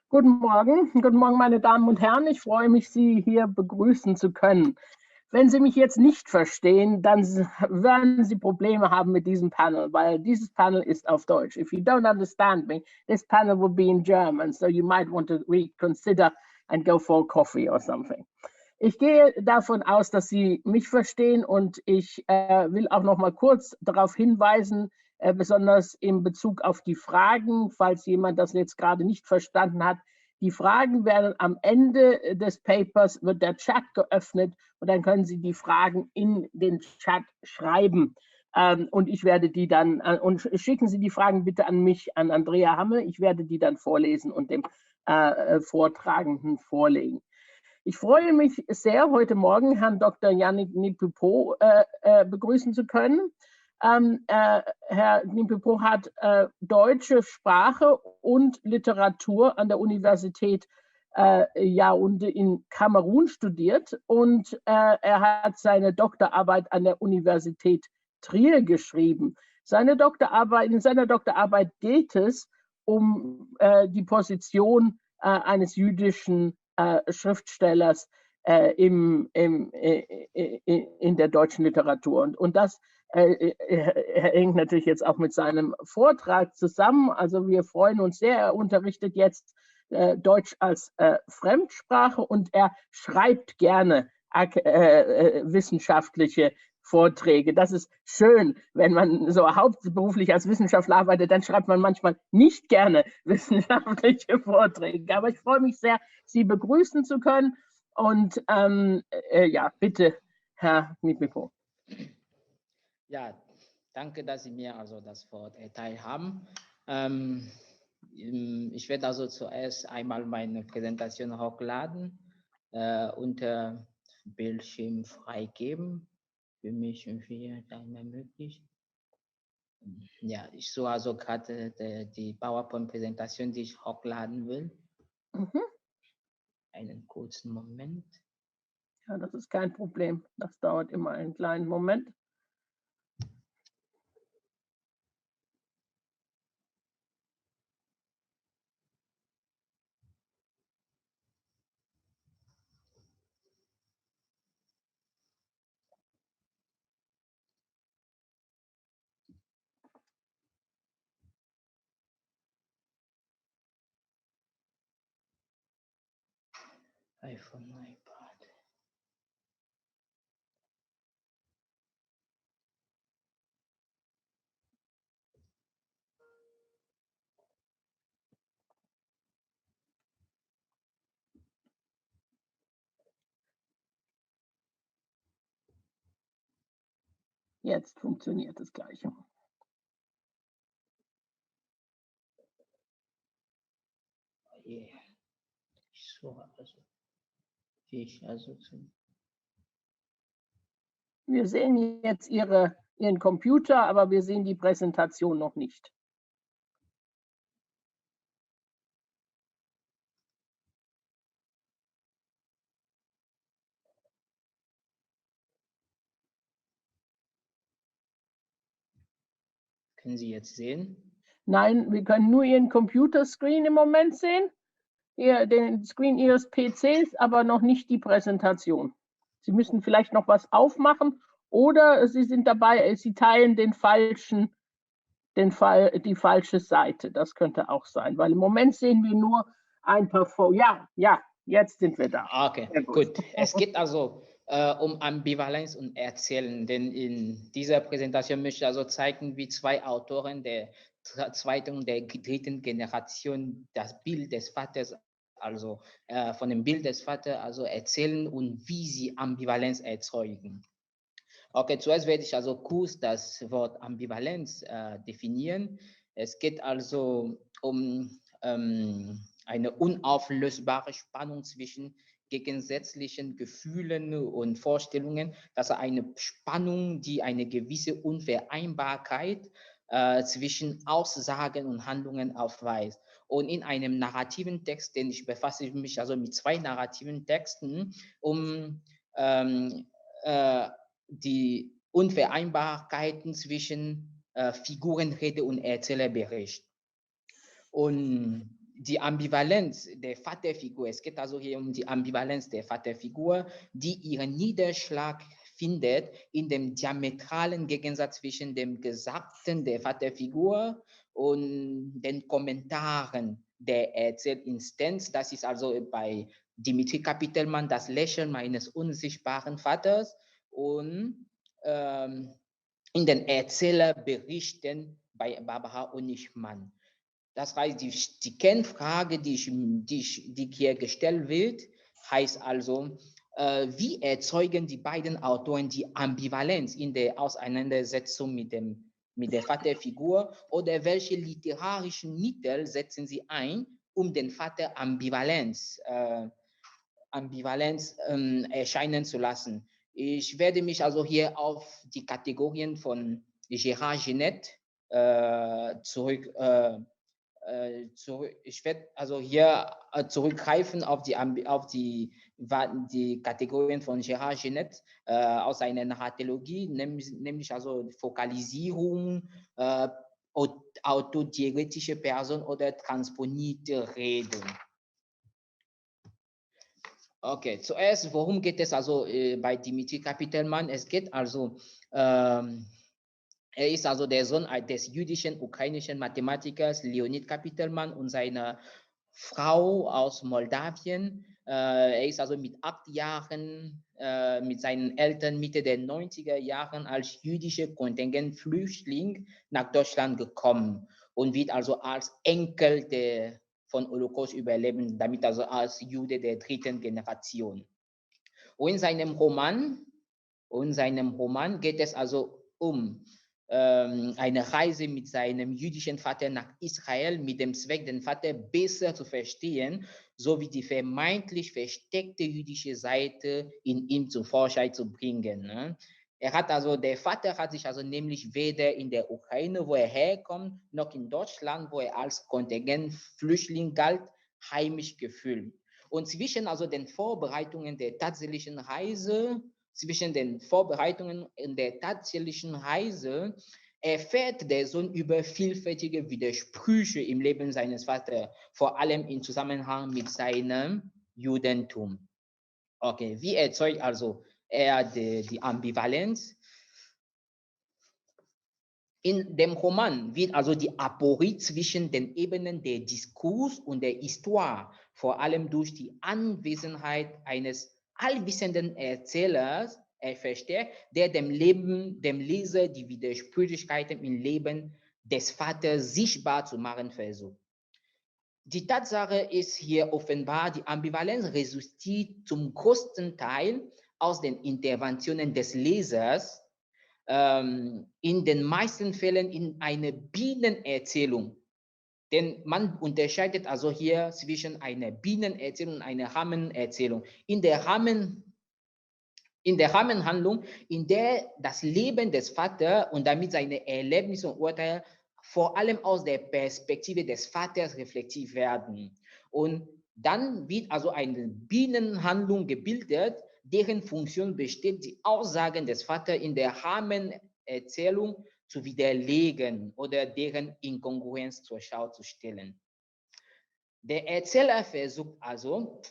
Guten Morgen, meine Damen und Herren. Ich freue mich, Sie hier begrüßen zu können. Wenn Sie mich jetzt nicht verstehen, dann werden Sie Probleme haben mit diesem Panel, weil dieses Panel ist auf Deutsch. If you don't understand me, this panel will be in German, so you might want to reconsider and go for a coffee or something. Ich gehe davon aus, dass Sie mich verstehen und ich will auch noch mal kurz darauf hinweisen, besonders in Bezug auf die Fragen, falls jemand das jetzt gerade nicht verstanden hat. Die Fragen werden am Ende des Papers, wird der Chat geöffnet und dann können Sie die Fragen in den Chat schreiben. Und ich werde die dann, und schicken Sie die Fragen bitte an mich, an Andrea Hamme. Ich werde die dann vorlesen und dem Vortragenden vorlegen. Ich freue mich sehr, heute Morgen Herrn Dr. Yannick Nipipo begrüßen zu können. Herr Nipipo hat deutsche Sprache und Literatur an der Universität Yaoundé in Kamerun studiert und er hat seine Doktorarbeit an der Universität Trier geschrieben. In seiner Doktorarbeit geht es um die Position eines jüdischen Schriftstellers in der deutschen Literatur. Und das hängt natürlich jetzt auch mit seinem Vortrag zusammen. Also wir freuen uns sehr. Er unterrichtet jetzt Deutsch als Fremdsprache und er schreibt gerne wissenschaftliche Vorträge. Das ist schön, wenn man so hauptberuflich als Wissenschaftler arbeitet, dann schreibt man manchmal nicht gerne wissenschaftliche Vorträge. Aber ich freue mich sehr, Sie begrüßen zu können. Und ja, bitte, Herr Nipipo. Ja, danke, dass Sie mir also das Wort erteilt haben. Ich werde also zuerst einmal meine Präsentation hochladen, unter Bildschirm freigeben. Für mich irgendwie einmal möglich. Ja, ich suche also gerade die PowerPoint-Präsentation, die ich hochladen will. Mhm. Einen kurzen Moment. Ja, das ist kein Problem. Das dauert immer einen kleinen Moment. iPhone, iPad. Jetzt funktioniert das Gleiche. Yeah. Ich suche also, wie ich also zum Wir sehen jetzt Ihren Computer, aber wir sehen die Präsentation noch nicht. Können Sie jetzt sehen? Nein, wir können nur Ihren Computerscreen im Moment sehen, den Screen Ihres PCs, aber noch nicht die Präsentation. Sie müssen vielleicht noch was aufmachen oder Sie sind dabei, Sie teilen die falsche Seite. Das könnte auch sein, weil im Moment sehen wir nur ein paar Ja, jetzt sind wir da. Okay, gut. Es geht also um Ambivalenz und Erzählen, denn in dieser Präsentation möchte ich also zeigen, wie zwei Autoren der zweiten und der dritten Generation das Bild des Vaters, also von dem Bild des Vaters, also erzählen und wie sie Ambivalenz erzeugen. Okay, zuerst werde ich also kurz das Wort Ambivalenz definieren. Es geht also um eine unauflösbare Spannung zwischen gegensätzlichen Gefühlen und Vorstellungen. Das ist eine Spannung, die eine gewisse Unvereinbarkeit zwischen Aussagen und Handlungen aufweist. Und in einem narrativen Text, denn ich befasse mich also mit zwei narrativen Texten, um die Unvereinbarkeiten zwischen Figurenrede und Erzählerbericht. Und die Ambivalenz der Vaterfigur, es geht also hier um die Ambivalenz der Vaterfigur, die ihren Niederschlag findet in dem diametralen Gegensatz zwischen dem Gesagten der Vaterfigur und den Kommentaren der Erzählinstanz. Das ist also bei Dimitri Kapitelmann das Lächeln meines unsichtbaren Vaters und in den Erzählerberichten bei Barbara Honigmann. Das heißt, die Kernfrage, die hier gestellt wird, heißt also, wie erzeugen die beiden Autoren die Ambivalenz in der Auseinandersetzung mit der Vaterfigur oder welche literarischen Mittel setzen sie ein, um den Vater Ambivalenz erscheinen zu lassen? Ich werde mich also hier auf die Kategorien von Gérard Genette ich werde also hier zurückgreifen auf die Kategorien von Gérard Genette aus seiner Narratologie, nämlich also Fokalisierung, autodiegetische Person oder transponierte Rede. Okay, zuerst, worum geht es also bei Dimitri Kapitelmann? Es geht also er ist also der Sohn des jüdischen ukrainischen Mathematikers Leonid Kapitelmann und seiner Frau aus Moldawien. Er ist also mit 8 Jahren mit seinen Eltern Mitte der 90er Jahren als jüdischer Kontingentflüchtling nach Deutschland gekommen und wird also als Enkel von Holocaust-Überlebenden, damit also als Jude der 3. Generation. Und in seinem Roman geht es also um eine Reise mit seinem jüdischen Vater nach Israel mit dem Zweck, den Vater besser zu verstehen, sowie die vermeintlich versteckte jüdische Seite in ihm zum Vorschein zu bringen. Ne? Der Vater hat sich also nämlich weder in der Ukraine, wo er herkommt, noch in Deutschland, wo er als Kontingentflüchtling galt, heimisch gefühlt. Und zwischen also den Vorbereitungen der tatsächlichen Reise erfährt der Sohn über vielfältige Widersprüche im Leben seines Vaters, vor allem im Zusammenhang mit seinem Judentum. Okay, wie erzeugt also er die Ambivalenz? In dem Roman wird also die Aporie zwischen den Ebenen der Diskurs und der Histoire, vor allem durch die Anwesenheit eines allwissenden Erzählers, verstärkt, der dem Leser die Widersprüchlichkeiten im Leben des Vaters sichtbar zu machen versucht. Die Tatsache ist hier offenbar, die Ambivalenz resultiert zum größten Teil aus den Interventionen des Lesers, in den meisten Fällen in eine Bienenerzählung. Denn man unterscheidet also hier zwischen einer Bienenerzählung und einer Rahmenerzählung. In der Rahmenhandlung, in der das Leben des Vaters und damit seine Erlebnisse und Urteile vor allem aus der Perspektive des Vaters reflektiert werden. Und dann wird also eine Bienenhandlung gebildet, deren Funktion besteht, die Aussagen des Vaters in der Rahmenerzählung zu widerlegen oder deren Inkongruenz zur Schau zu stellen. Der Erzähler versucht also,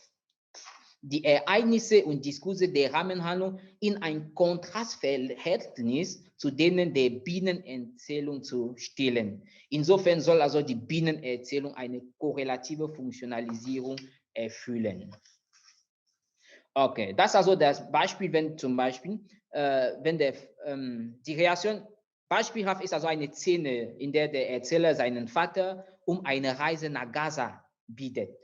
die Ereignisse und Diskurse der Rahmenhandlung in ein Kontrastverhältnis zu denen der Bienenerzählung zu stellen. Insofern soll also die Bienenerzählung eine korrelative Funktionalisierung erfüllen. Okay, das ist also das Beispiel, wenn zum Beispiel, die Reaktion, beispielhaft ist also eine Szene, in der der Erzähler seinen Vater um eine Reise nach Gaza bittet.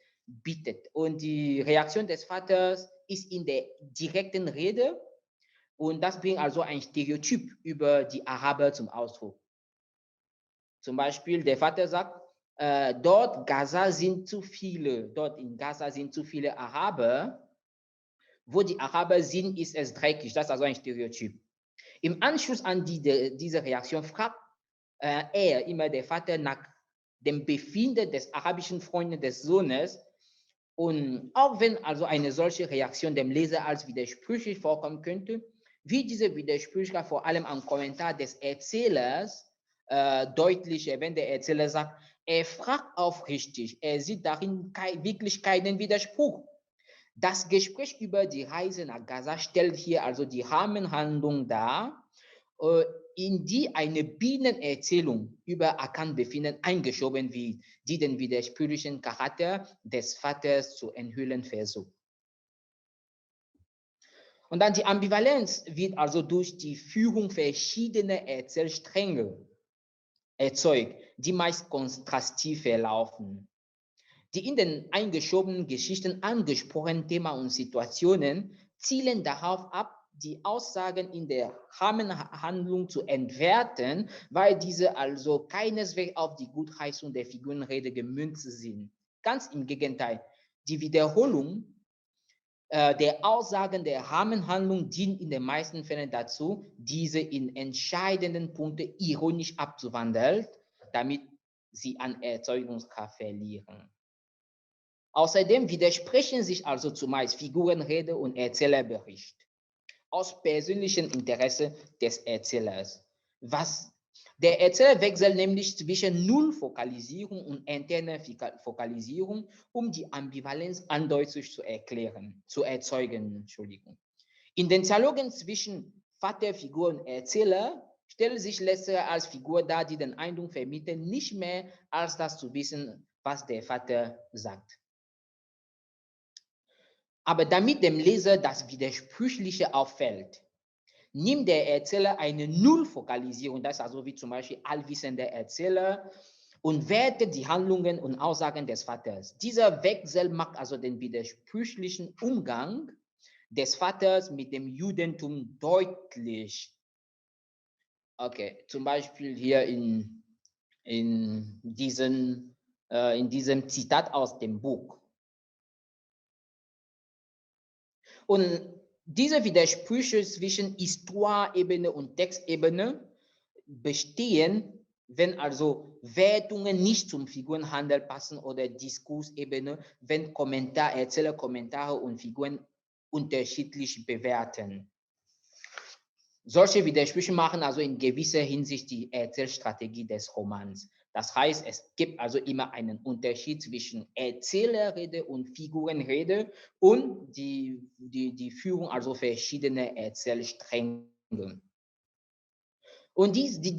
Und die Reaktion des Vaters ist in der direkten Rede und das bringt also ein Stereotyp über die Araber zum Ausdruck. Zum Beispiel, der Vater sagt, dort in Gaza sind zu viele Araber. Wo die Araber sind, ist es dreckig. Das ist also ein Stereotyp. Im Anschluss an diese Reaktion fragt immer der Vater nach dem Befinden des arabischen Freundes des Sohnes. Und auch wenn also eine solche Reaktion dem Leser als widersprüchlich vorkommen könnte, wird diese Widersprüchlichkeit vor allem am Kommentar des Erzählers deutlicher, wenn der Erzähler sagt, Er fragt aufrichtig, er sieht darin wirklich keinen Widerspruch. Das Gespräch über die Reise nach Gaza stellt hier also die Rahmenhandlung dar, in die eine Bienenerzählung über Akan befinden eingeschoben wird, die den widersprüchlichen Charakter des Vaters zu enthüllen versucht. Und dann die Ambivalenz wird also durch die Führung verschiedener Erzählstränge erzeugt, die meist kontrastiv verlaufen. Die in den eingeschobenen Geschichten angesprochenen Themen und Situationen zielen darauf ab, die Aussagen in der Rahmenhandlung zu entwerten, weil diese also keineswegs auf die Gutheißung der Figurenrede gemünzt sind. Ganz im Gegenteil, die Wiederholung der Aussagen der Rahmenhandlung dient in den meisten Fällen dazu, diese in entscheidenden Punkten ironisch abzuwandeln, damit sie an Erzeugungskraft verlieren. Außerdem widersprechen sich also zumeist Figurenrede und Erzählerbericht aus persönlichem Interesse des Erzählers. Der Erzähler wechselt nämlich zwischen Nullfokalisierung und interner Fokalisierung, um die Ambivalenz andeutlich zu erzeugen. In den Dialogen zwischen Vaterfigur und Erzähler stellt sich letzterer als Figur dar, die den Eindruck vermittelt, nicht mehr als das zu wissen, was der Vater sagt. Aber damit dem Leser das Widersprüchliche auffällt, nimmt der Erzähler eine Nullfokalisierung, das ist also wie zum Beispiel allwissender Erzähler, und wertet die Handlungen und Aussagen des Vaters. Dieser Wechsel macht also den widersprüchlichen Umgang des Vaters mit dem Judentum deutlich. Okay, zum Beispiel hier in diesem Zitat aus dem Buch. Und diese Widersprüche zwischen Histoire-Ebene und Textebene bestehen, wenn also Wertungen nicht zum Figurenhandel passen oder Diskursebene, wenn Erzählerkommentare und Figuren unterschiedlich bewerten. Solche Widersprüche machen also in gewisser Hinsicht die Erzählstrategie des Romans. Das heißt, es gibt also immer einen Unterschied zwischen Erzählerrede und Figurenrede und die Führung also verschiedener Erzählstränge. Und die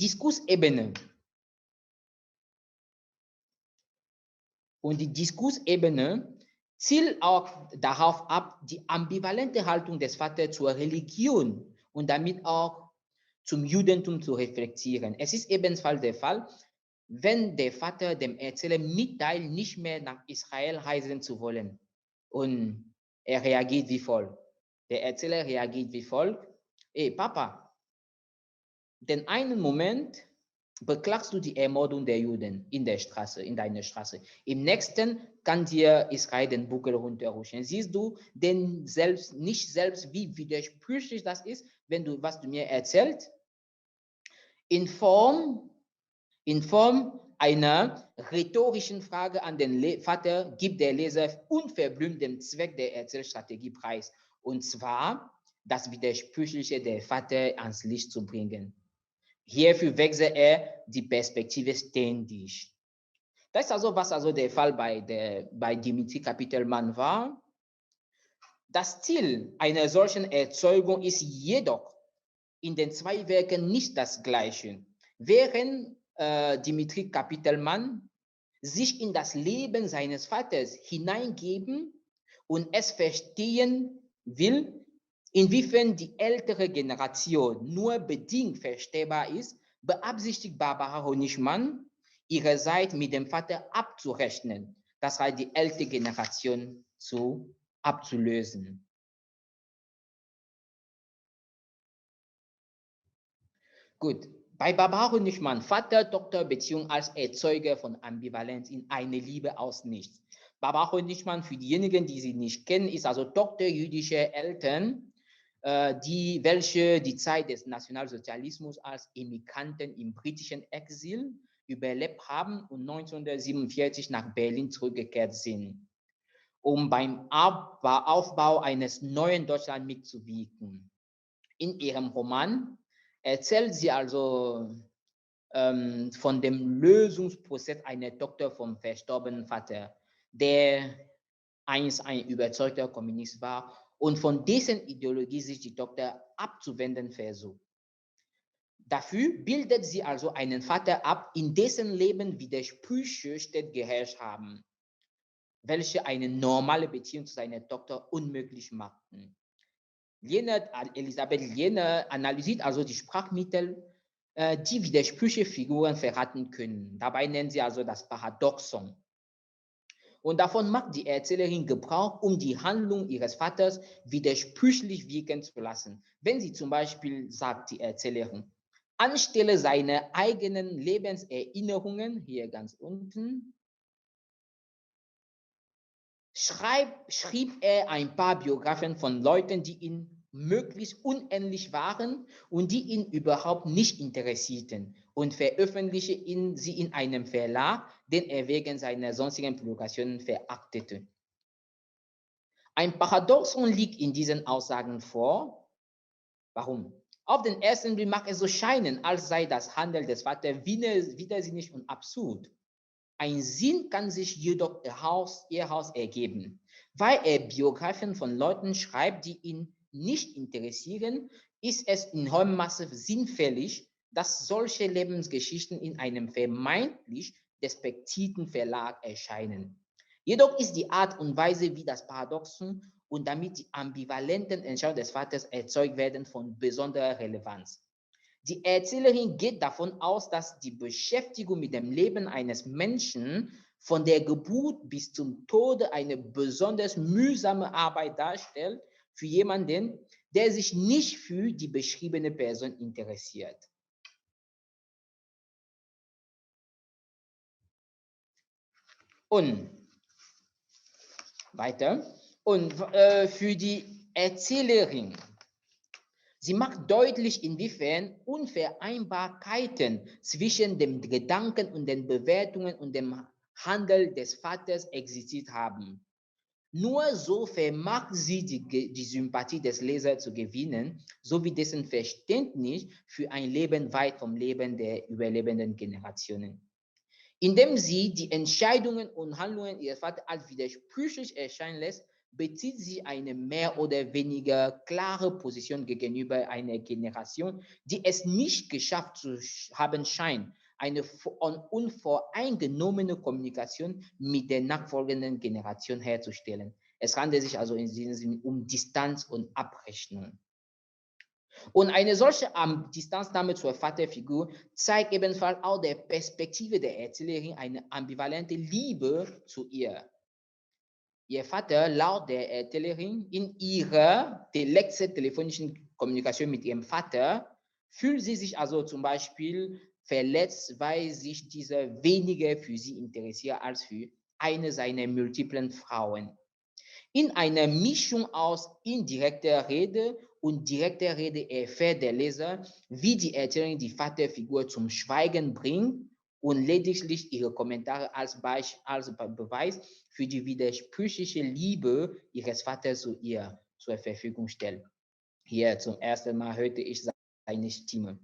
Diskursebene zielt auch darauf ab, die ambivalente Haltung des Vaters zur Religion und damit auch zum Judentum zu reflektieren. Es ist ebenfalls der Fall, wenn der Vater dem Erzähler mitteilt, nicht mehr nach Israel reisen zu wollen. Und er reagiert wie folgt. Der Erzähler reagiert wie folgt. Hey Papa, den einen Moment beklagst du die Ermordung der Juden in deiner Straße. Im nächsten kann dir Israel den Buckel runterrutschen. Siehst du denn nicht selbst, wie widersprüchlich das ist, was du mir erzählst? In Form einer rhetorischen Frage an den Vater gibt der Leser unverblümt den Zweck der Erzählstrategie preis, und zwar das Widersprüchliche der Vater ans Licht zu bringen. Hierfür wechselt er die Perspektive ständig. Das ist also, was also der Fall bei Dimitri Kapitelmann war. Das Ziel einer solchen Erzeugung ist jedoch in den zwei Werken nicht das gleiche. Während Dimitri Kapitelmann sich in das Leben seines Vaters hineingeben und es verstehen will, inwiefern die ältere Generation nur bedingt verstehbar ist, beabsichtigt Barbara Honigmann, ihrerseits mit dem Vater abzurechnen, das heißt die ältere Generation abzulösen. Gut, bei Barbara Honigmann, Vater-Tochter-Beziehung als Erzeuger von Ambivalenz in eine Liebe aus Nichts. Barbara Honigmann, für diejenigen, die sie nicht kennen, ist also Tochter jüdischer Eltern, welche die Zeit des Nationalsozialismus als Emigranten im britischen Exil überlebt haben und 1947 nach Berlin zurückgekehrt sind, um beim Aufbau eines neuen Deutschlands mitzuwirken. In ihrem Roman erzählt sie also von dem Lösungsprozess einer Tochter vom verstorbenen Vater, der einst ein überzeugter Kommunist war und von dessen Ideologie sich die Tochter abzuwenden versucht. Dafür bildet sie also einen Vater ab, in dessen Leben Widersprüche stets geherrscht haben, welche eine normale Beziehung zu seiner Tochter unmöglich machten. Elisabeth Liene analysiert also die Sprachmittel, die widersprüchliche Figuren verraten können. Dabei nennt sie also das Paradoxon. Und davon macht die Erzählerin Gebrauch, um die Handlung ihres Vaters widersprüchlich wirken zu lassen. Wenn sie zum Beispiel sagt, die Erzählerin, anstelle seiner eigenen Lebenserinnerungen, hier ganz unten, schrieb er ein paar Biografien von Leuten, die ihn möglichst unähnlich waren und die ihn überhaupt nicht interessierten und veröffentlichte sie in einem Verlag, den er wegen seiner sonstigen Publikationen verachtete. Ein Paradoxon liegt in diesen Aussagen vor. Warum? Auf den ersten Blick mag es so scheinen, als sei das Handeln des Vaters widersinnig und absurd. Ein Sinn kann sich jedoch hieraus ergeben. Weil er Biografien von Leuten schreibt, die ihn nicht interessieren, ist es in hohem Maße sinnfällig, dass solche Lebensgeschichten in einem vermeintlich despektierten Verlag erscheinen. Jedoch ist die Art und Weise, wie das Paradoxon und damit die ambivalenten Entscheidungen des Vaters erzeugt werden, von besonderer Relevanz. Die Erzählerin geht davon aus, dass die Beschäftigung mit dem Leben eines Menschen von der Geburt bis zum Tode eine besonders mühsame Arbeit darstellt für jemanden, der sich nicht für die beschriebene Person interessiert. Und weiter. Und für die Erzählerin, sie macht deutlich, inwiefern Unvereinbarkeiten zwischen dem Gedanken und den Bewertungen und dem Handeln des Vaters existiert haben. Nur so vermag sie die Sympathie des Lesers zu gewinnen, sowie dessen Verständnis für ein Leben weit vom Leben der überlebenden Generationen. Indem sie die Entscheidungen und Handlungen ihres Vaters als widersprüchlich erscheinen lässt, bezieht sie eine mehr oder weniger klare Position gegenüber einer Generation, die es nicht geschafft zu haben scheint, eine unvoreingenommene Kommunikation mit der nachfolgenden Generation herzustellen. Es handelt sich also in diesem Sinne um Distanz und Abrechnung. Und eine solche Distanznahme zur Vaterfigur zeigt ebenfalls auch der Perspektive der Erzählerin eine ambivalente Liebe zu ihr. Ihr Vater, laut der Erzählerin, in ihrer letzten telefonischen Kommunikation mit ihrem Vater, fühlt sie sich also zum Beispiel verletzt, weil sich dieser weniger für sie interessiert als für eine seiner multiplen Frauen. In einer Mischung aus indirekter Rede und direkter Rede erfährt der Leser, wie die Erzählerin die Vaterfigur zum Schweigen bringt und lediglich ihre Kommentare als Beweis für die widersprüchliche Liebe ihres Vaters zu ihr zur Verfügung stellt. Hier zum ersten Mal hörte ich seine Stimme.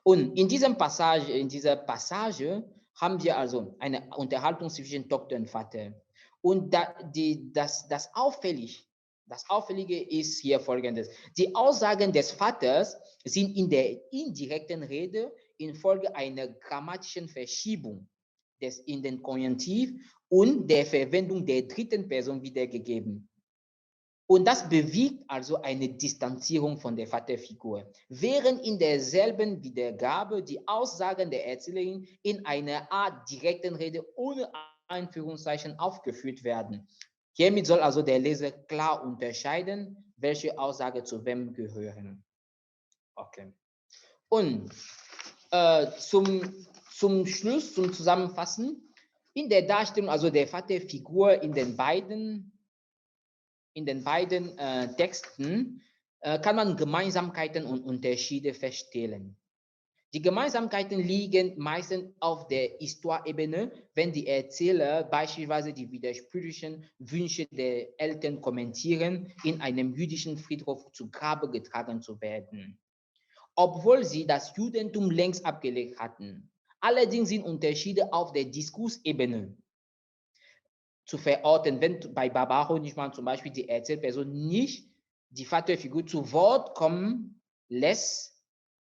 Und in dieser Passage haben wir also eine Unterhaltung zwischen Tochter und Vater. Und das Auffällige ist hier Folgendes. Die Aussagen des Vaters sind in der indirekten Rede infolge einer grammatischen Verschiebung in den Konjunktiv und der Verwendung der dritten Person wiedergegeben. Und das bewirkt also eine Distanzierung von der Vaterfigur, während in derselben Wiedergabe die Aussagen der Erzählerin in einer Art direkten Rede ohne Anführungszeichen aufgeführt werden. Hiermit soll also der Leser klar unterscheiden, welche Aussagen zu wem gehören. Okay. Und zum Schluss, zum Zusammenfassen, in der Darstellung also der Vaterfigur in den beiden Texten kann man Gemeinsamkeiten und Unterschiede feststellen. Die Gemeinsamkeiten liegen meistens auf der Histoire-Ebene, wenn die Erzähler beispielsweise die widersprüchlichen Wünsche der Eltern kommentieren, in einem jüdischen Friedhof zu Grabe getragen zu werden. obwohl sie das Judentum längst abgelegt hatten. Allerdings sind Unterschiede auf der Diskursebene zu verorten, wenn bei Barbaro nicht mal zum Beispiel die Erzählperson nicht die Vaterfigur zu Wort kommen lässt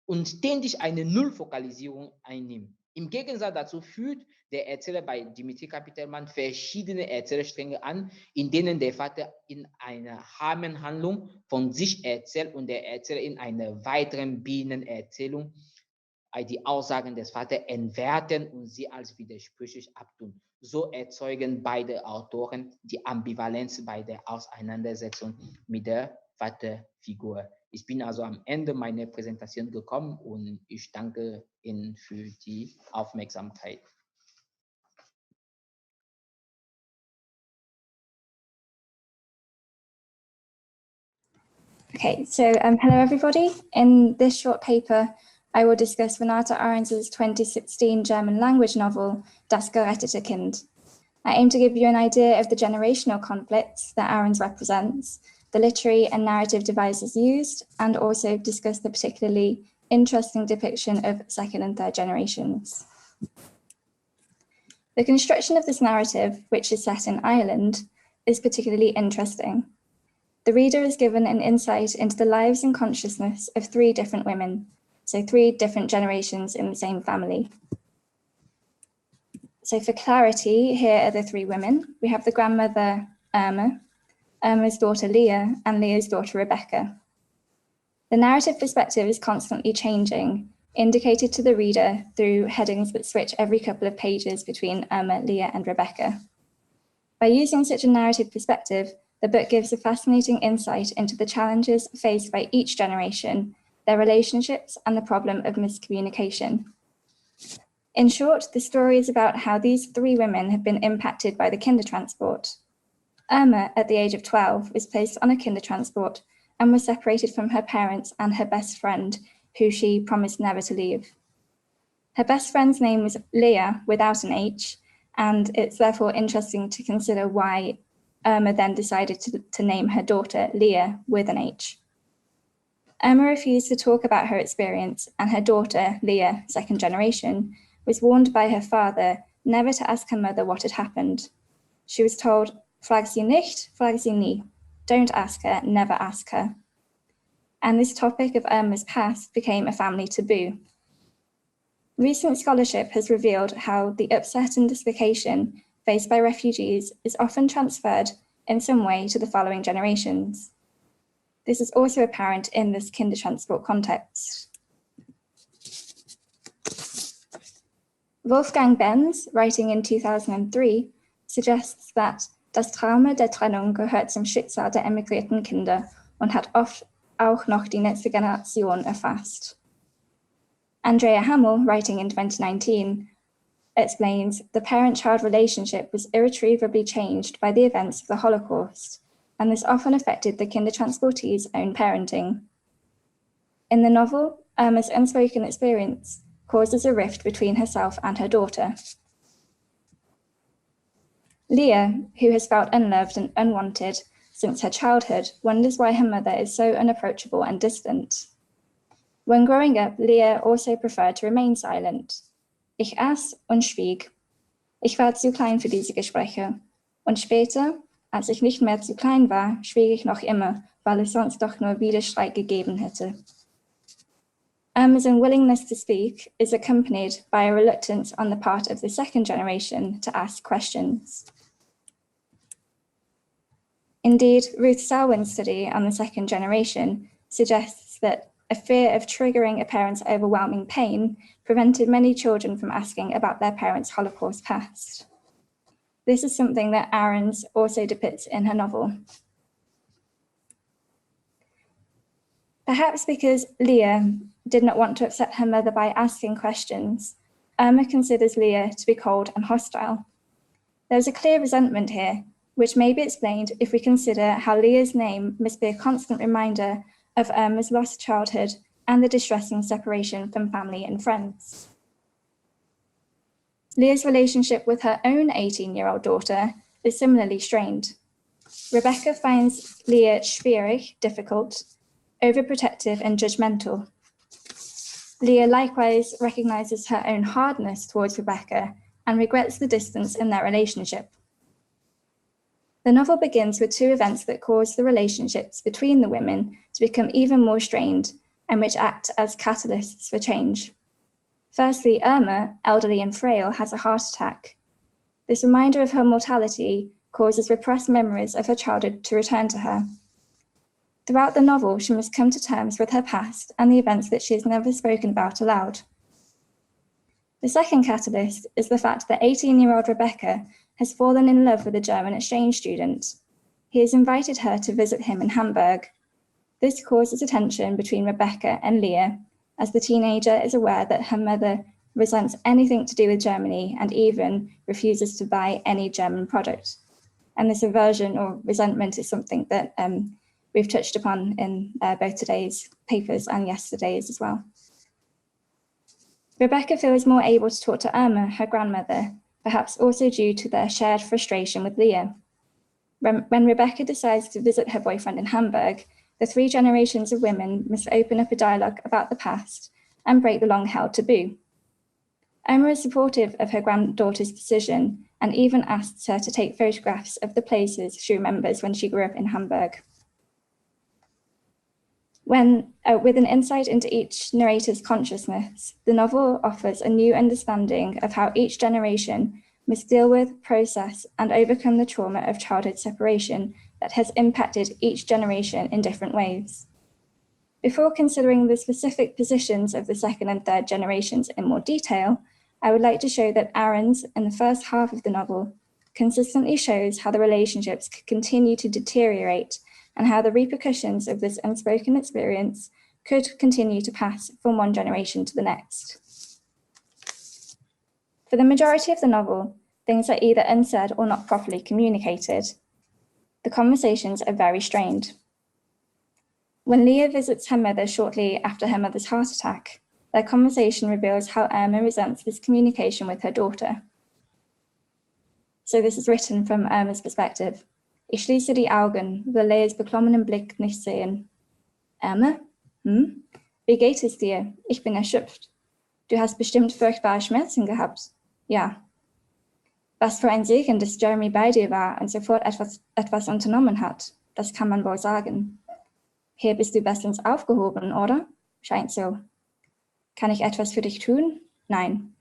und ständig eine Nullfokalisierung einnimmt. Im Gegensatz dazu führt der Erzähler bei Dimitri Kapitelmann verschiedene Erzählstränge an, in denen der Vater in einer Rahmenhandlung von sich erzählt und der Erzähler in einer weiteren Bienenerzählung die Aussagen des Vaters entwerten und sie als widersprüchlich abtun. So erzeugen beide Autoren die Ambivalenz bei der Auseinandersetzung mit der Vaterfigur. Ich bin also am Ende meiner Präsentation gekommen und ich danke Ihnen für die Aufmerksamkeit. Okay, so hello everybody. In this short paper, I will discuss Renata Arendt's 2016 German language novel, Das gerettete Kind. I aim to give you an idea of the generational conflicts that Arendt represents, the literary and narrative devices used, and also discuss the particularly interesting depiction of second and third generations. The construction of this narrative, which is set in Ireland, is particularly interesting. The reader is given an insight into the lives and consciousness of three different women, so three different generations in the same family. So for clarity, here are the three women. We have the grandmother, Irma, Irma's daughter, Leah, and Leah's daughter, Rebecca. The narrative perspective is constantly changing, indicated to the reader through headings that switch every couple of pages between Irma, Leah, and Rebecca. By using such a narrative perspective, the book gives a fascinating insight into the challenges faced by each generation, their relationships, and the problem of miscommunication. In short, the story is about how these three women have been impacted by the Kindertransport. Irma, at the age of 12, was placed on a Kindertransport and was separated from her parents and her best friend, who she promised never to leave. Her best friend's name was Leah, without an H, and it's therefore interesting to consider why Irma then decided to name her daughter Leah with an H. Irma refused to talk about her experience, and her daughter, Leah, second generation, was warned by her father never to ask her mother what had happened. She was told, "Frag sie nicht, frag sie nie." Don't ask her, never ask her. And this topic of Irma's past became a family taboo. Recent scholarship has revealed how the upset and dislocation faced by refugees is often transferred in some way to the following generations. This is also apparent in this Kindertransport context. Wolfgang Benz, writing in 2003, suggests that das Trauma der Trennung gehört zum Schicksal der emigrierten Kinder und hat oft auch noch die nächste Generation erfasst. Andrea Hamel, writing in 2019, explains the parent-child relationship was irretrievably changed by the events of the Holocaust, and this often affected the Kindertransportees' own parenting. In the novel, Irma's unspoken experience causes a rift between herself and her daughter. Leah, who has felt unloved and unwanted since her childhood, wonders why her mother is so unapproachable and distant. When growing up, Leah also preferred to remain silent. Ich aß und schwieg. Ich war zu klein für diese Gespräche. Und später, als ich nicht mehr zu klein war, schwieg ich noch immer, weil es sonst doch nur Widerstreit gegeben hätte. Irma's unwillingness to speak is accompanied by a reluctance on the part of the second generation to ask questions. Indeed, Ruth Selwyn's study on the second generation suggests that a fear of triggering a parent's overwhelming pain prevented many children from asking about their parents' Holocaust past. This is something that Arendt also depicts in her novel. Perhaps because Leah did not want to upset her mother by asking questions, Irma considers Leah to be cold and hostile. There's a clear resentment here, which may be explained if we consider how Leah's name must be a constant reminder of Irma's lost childhood and the distressing separation from family and friends. Leah's relationship with her own 18-year-old daughter is similarly strained. Rebecca finds Leah schwierig, difficult, overprotective and judgmental. Leah likewise recognizes her own hardness towards Rebecca and regrets the distance in their relationship. The novel begins with two events that cause the relationships between the women to become even more strained and which act as catalysts for change. Firstly, Irma, elderly and frail, has a heart attack. This reminder of her mortality causes repressed memories of her childhood to return to her. Throughout the novel, she must come to terms with her past and the events that she has never spoken about aloud. The second catalyst is the fact that 18-year-old Rebecca has fallen in love with a German exchange student. He has invited her to visit him in Hamburg. This causes a tension between Rebecca and Leah, as the teenager is aware that her mother resents anything to do with Germany and even refuses to buy any German product. And this aversion or resentment is something that we've touched upon in both today's papers and yesterday's as well. Rebecca feels more able to talk to Irma, her grandmother, perhaps also due to their shared frustration with Leah. When Rebecca decides to visit her boyfriend in Hamburg, the three generations of women must open up a dialogue about the past and break the long-held taboo. Irma is supportive of her granddaughter's decision and even asks her to take photographs of the places she remembers when she grew up in Hamburg. With an insight into each narrator's consciousness, the novel offers a new understanding of how each generation must deal with, process, and overcome the trauma of childhood separation that has impacted each generation in different ways. Before considering the specific positions of the second and third generations in more detail, I would like to show that Ahrens, in the first half of the novel, consistently shows how the relationships continue to deteriorate and how the repercussions of this unspoken experience could continue to pass from one generation to the next. For the majority of the novel, things are either unsaid or not properly communicated. The conversations are very strained. When Leah visits her mother shortly after her mother's heart attack, their conversation reveals how Irma resents this communication with her daughter. So this is written from Irma's perspective. Ich schließe die Augen, will Leahs beklommenen Blick nicht sehen. Irma? Wie geht es dir? Ich bin erschöpft. Du hast bestimmt furchtbare Schmerzen gehabt. Ja. Was für ein Segen, dass Jeremy bei dir war und sofort etwas unternommen hat. Das kann man wohl sagen. Hier bist du bestens aufgehoben, oder? Scheint so. Kann ich etwas für dich tun? Nein.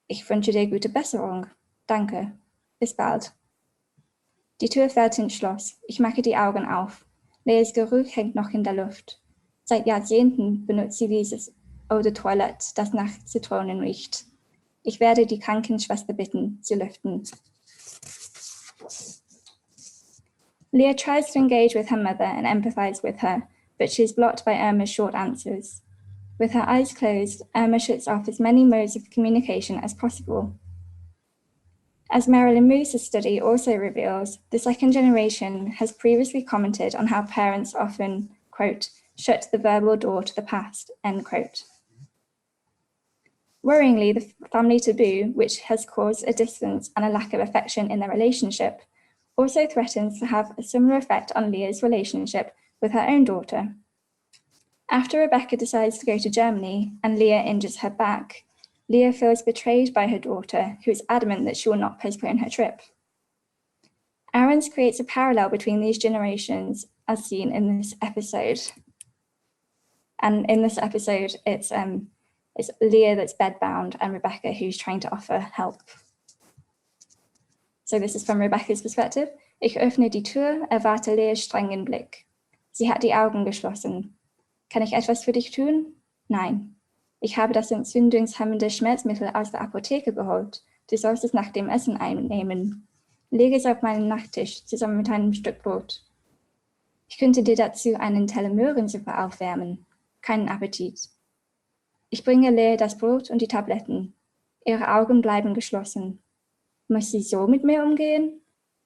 Ich wünsche dir gute Besserung. Danke. Bis bald. Die Tür fällt ins Schloss. Ich mache die Augen auf. Leahs Geruch hängt noch in der Luft. Seit Jahrzehnten benutzt sie dieses Eau de Toilette, das nach Zitronen riecht. Ich werde die Krankenschwester bitten, zu lüften. Leah tries to engage with her mother and empathize with her, but she is blocked by Irma's short answers. With her eyes closed, Irma shuts off as many modes of communication as possible. As Marilyn Moose's study also reveals, the second generation has previously commented on how parents often, quote, shut the verbal door to the past, end quote. Worryingly, the family taboo, which has caused a distance and a lack of affection in their relationship, also threatens to have a similar effect on Leah's relationship with her own daughter. After Rebecca decides to go to Germany and Leah injures her back, Leah feels betrayed by her daughter, who is adamant that she will not postpone her trip. Ahrens creates a parallel between these generations as seen in this episode. And in this episode, it's Leah that's bedbound and Rebecca who's trying to offer help. So this is from Rebecca's perspective. Ich öffne die Tür, erwarte Leahs strengen Blick. Sie hat die Augen geschlossen. Kann ich etwas für dich tun? Nein. Ich habe das entzündungshemmende Schmerzmittel aus der Apotheke geholt. Du sollst es nach dem Essen einnehmen. Lege es auf meinen Nachttisch zusammen mit einem Stück Brot. Ich könnte dir dazu einen Teller Möhrensuppe aufwärmen. Keinen Appetit. Ich bringe Leah das Brot und die Tabletten. Ihre Augen bleiben geschlossen. Muss sie so mit mir umgehen?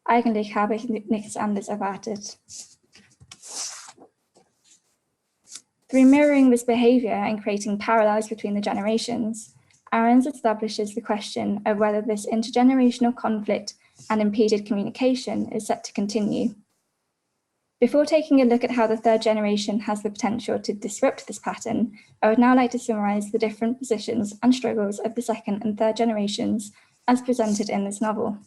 Eigentlich habe ich nichts anderes erwartet. Through mirroring this behavior and creating parallels between the generations, Ahrens establishes the question of whether this intergenerational conflict and impeded communication is set to continue. Before taking a look at how the third generation has the potential to disrupt this pattern, I would now like to summarise the different positions and struggles of the second and third generations as presented in this novel.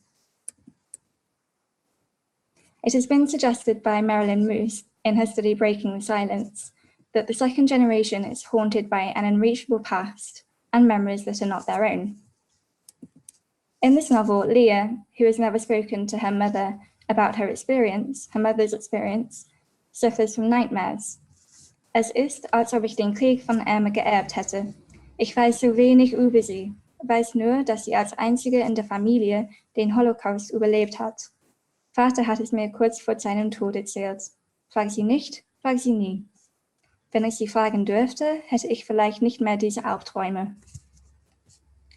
It has been suggested by Marilyn Moose in her study Breaking the Silence that the second generation is haunted by an unreachable past and memories that are not their own. In this novel, Leah, who has never spoken to her mother about her mother's experience, suffers from nightmares. Es ist, als ob ich den Krieg von Emma geerbt hätte. Ich weiß so wenig über sie, weiß nur, dass sie als einzige in der Familie den Holocaust überlebt hat. Vater hat es mir kurz vor seinem Tod erzählt. Frag sie nicht, frag sie nie. Wenn ich sie fragen dürfte, hätte ich vielleicht nicht mehr diese Albträume.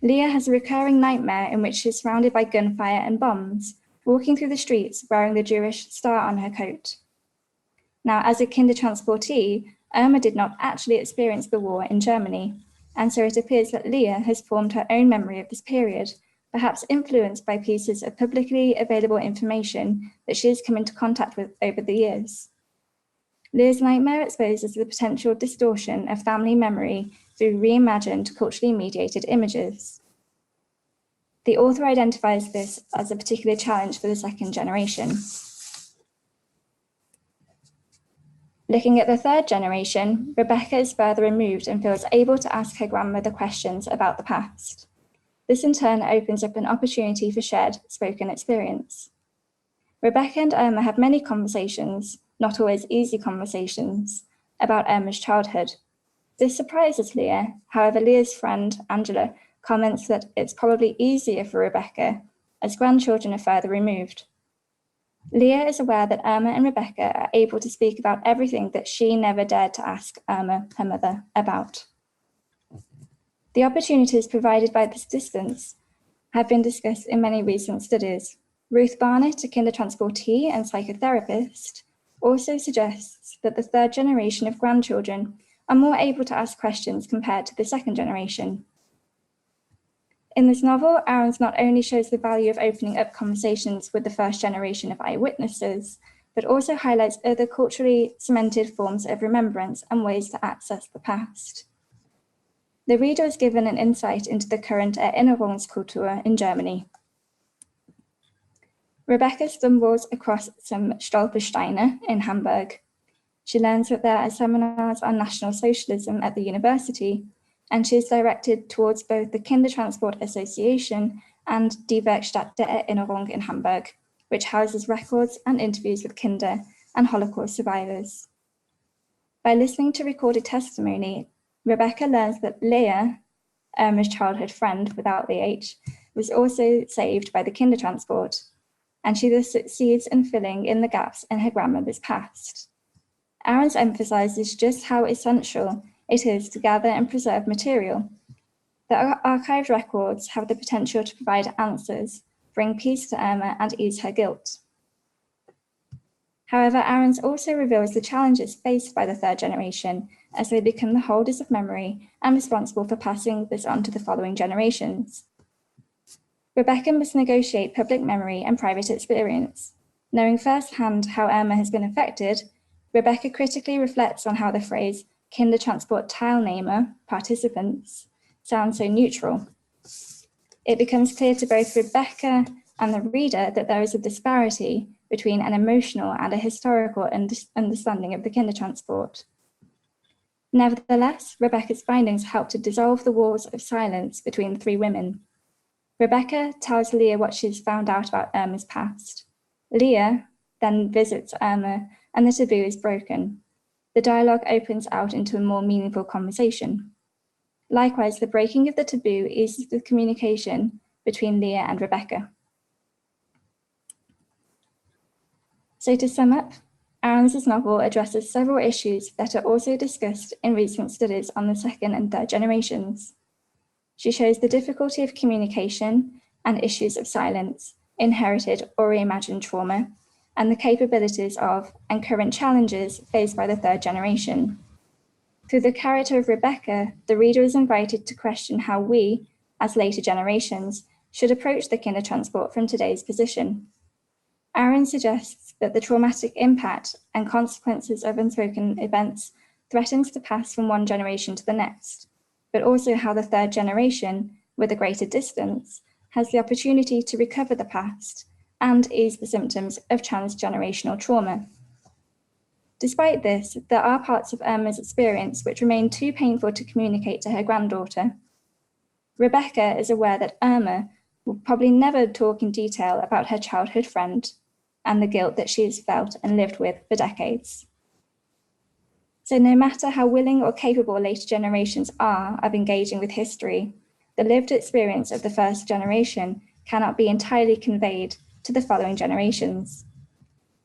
Leah has a recurring nightmare in which she is surrounded by gunfire and bombs, walking through the streets wearing the Jewish star on her coat. Now, as a Kindertransportee, Irma did not actually experience the war in Germany, and so it appears that Leah has formed her own memory of this period, perhaps influenced by pieces of publicly available information that she has come into contact with over the years. Leah's nightmare exposes the potential distortion of family memory through reimagined, culturally mediated images. The author identifies this as a particular challenge for the second generation. Looking at the third generation, Rebecca is further removed and feels able to ask her grandmother questions about the past. This in turn opens up an opportunity for shared spoken experience. Rebecca and Irma have many conversations, not always easy conversations, about Irma's childhood. This surprises Leah. However, Leah's friend, Angela, comments that it's probably easier for Rebecca as grandchildren are further removed. Leah is aware that Irma and Rebecca are able to speak about everything that she never dared to ask Irma, her mother, about. The opportunities provided by this distance have been discussed in many recent studies. Ruth Barnett, a Kindertransportee and psychotherapist, also suggests that the third generation of grandchildren are more able to ask questions compared to the second generation. In this novel, Ahrens not only shows the value of opening up conversations with the first generation of eyewitnesses, but also highlights other culturally cemented forms of remembrance and ways to access the past. The reader is given an insight into the current Erinnerungskultur in Germany. Rebecca stumbles across some Stolpersteine in Hamburg. She learns that there are seminars on National Socialism at the university, and she is directed towards both the Kindertransport Association and Die Werkstatt der Erinnerung in Hamburg, which houses records and interviews with Kinder and Holocaust survivors. By listening to recorded testimony, Rebecca learns that Leah, Irma's childhood friend without the H, was also saved by the Kindertransport, and she thus succeeds in filling in the gaps in her grandmother's past. Ahrens emphasizes just how essential it is to gather and preserve material. The archived records have the potential to provide answers, bring peace to Irma, and ease her guilt. However, Ahrens also reveals the challenges faced by the third generation as they become the holders of memory and responsible for passing this on to the following generations. Rebecca must negotiate public memory and private experience. Knowing firsthand how Irma has been affected, Rebecca critically reflects on how the phrase Kindertransport-Teilnehmer, participants, sounds so neutral. It becomes clear to both Rebecca and the reader that there is a disparity between an emotional and a historical understanding of the Kindertransport. Nevertheless, Rebecca's findings help to dissolve the walls of silence between the three women. Rebecca tells Leah what she's found out about Irma's past. Leah then visits Irma, and the taboo is broken. The dialogue opens out into a more meaningful conversation. Likewise, the breaking of the taboo eases the communication between Leah and Rebecca. So to sum up, Ahrens' novel addresses several issues that are also discussed in recent studies on the second and third generations. She shows the difficulty of communication and issues of silence, inherited or reimagined trauma, and the capabilities of and current challenges faced by the third generation. Through the character of Rebecca, the reader is invited to question how we, as later generations, should approach the Kindertransport from today's position. Ahrens suggests that the traumatic impact and consequences of unspoken events threatens to pass from one generation to the next, but also how the third generation, with a greater distance, has the opportunity to recover the past and ease the symptoms of transgenerational trauma. Despite this, there are parts of Irma's experience which remain too painful to communicate to her granddaughter. Rebecca is aware that Irma will probably never talk in detail about her childhood friend and the guilt that she has felt and lived with for decades. So no matter how willing or capable later generations are of engaging with history, the lived experience of the first generation cannot be entirely conveyed to the following generations.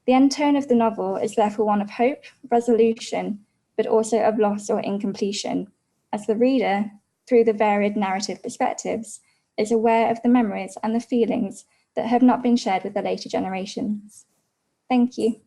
The end tone of the novel is therefore one of hope, resolution, but also of loss or incompletion, as the reader, through the varied narrative perspectives, is aware of the memories and the feelings that have not been shared with the later generations. Thank you.